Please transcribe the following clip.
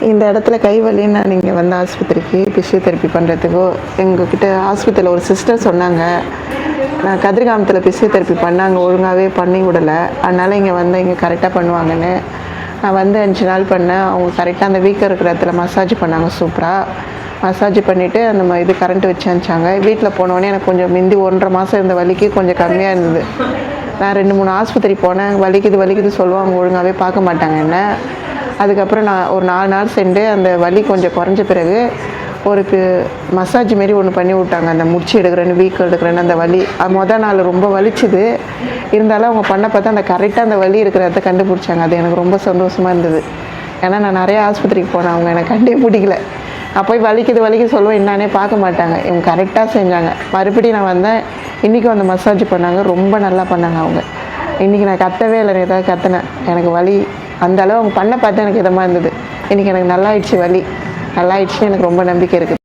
இந்த இடத்துல கை வலின்னு நான் இங்கே வந்த ஆஸ்பத்திரிக்கு ஃபிசியோதெரப்பி பண்ணுறதுக்கோ எங்ககிட்ட ஆஸ்பத்திரியில் ஒரு சிஸ்டர் சொன்னாங்க, நான் கதிர்காமத்தில் ஃபிசியோதெரப்பி பண்ணாங்க, ஒழுங்காகவே பண்ணி விடலை, அதனால் இங்கே வந்து இங்கே கரெக்டாக பண்ணுவாங்கன்னு நான் வந்து 5 நாள் பண்ணேன். அவங்க கரெக்டாக அந்த வீக்கம் இருக்கிற இடத்துல மசாஜ் பண்ணாங்க, சூப்பராக மசாஜ் பண்ணிவிட்டு அந்த இது கரண்ட் வச்சு அனுப்பிச்சாங்க. வீட்டில் போனோடனே எனக்கு கொஞ்சம் முந்தி 1.5 மாதம் இருந்த வலிக்கு கொஞ்சம் கம்மியாக இருந்தது. நான் 2-3 ஆஸ்பத்திரி போனேன், வலிக்குது சொல்லுவாங்க, ஒழுங்காகவே பார்க்க மாட்டாங்க என்ன. அதுக்கப்புறம் நான் ஒரு 4 நாள் சென்று அந்த வலி கொஞ்சம் குறைஞ்ச பிறகு ஒரு மசாஜ் மாரி ஒன்று பண்ணி விட்டாங்க. அந்த முடிச்சு எடுக்கிறேன்னு வீக்கம் எடுக்கிறேன்னு அந்த வலி மொதல் நாள் ரொம்ப வலிச்சுது. இருந்தாலும் அவங்க பண்ண பார்த்தா அந்த கரெக்டாக அந்த வலி இருக்கிற இடத்த கண்டுபிடிச்சாங்க. அது எனக்கு ரொம்ப சந்தோஷமாக இருந்தது. ஏன்னா நான் நிறைய ஆஸ்பத்திரிக்கு போனேன், அவங்க எனக்கு கண்டே பிடிக்கல. நான் போய் வலிக்குது சொல்லுவேன், என்னானே பார்க்க மாட்டாங்க. இவங்க கரெக்டாக செஞ்சாங்க. மறுபடியும் நான் வந்தேன், இன்றைக்கும் அந்த மசாஜ் பண்ணாங்க, ரொம்ப நல்லா பண்ணாங்க அவங்க. இன்றைக்கி நான் கத்தவே இல்லை, ஏதாவது கத்தினேன், எனக்கு வலி அந்த அளவு அவங்க பண்ண பார்த்து எனக்கு இதமாக இருந்தது. இன்றைக்கி எனக்கு நல்லா ஆயிடுச்சு, வலி நல்லா ஆயிடுச்சு, எனக்கு ரொம்ப நம்பிக்கை இருக்குது.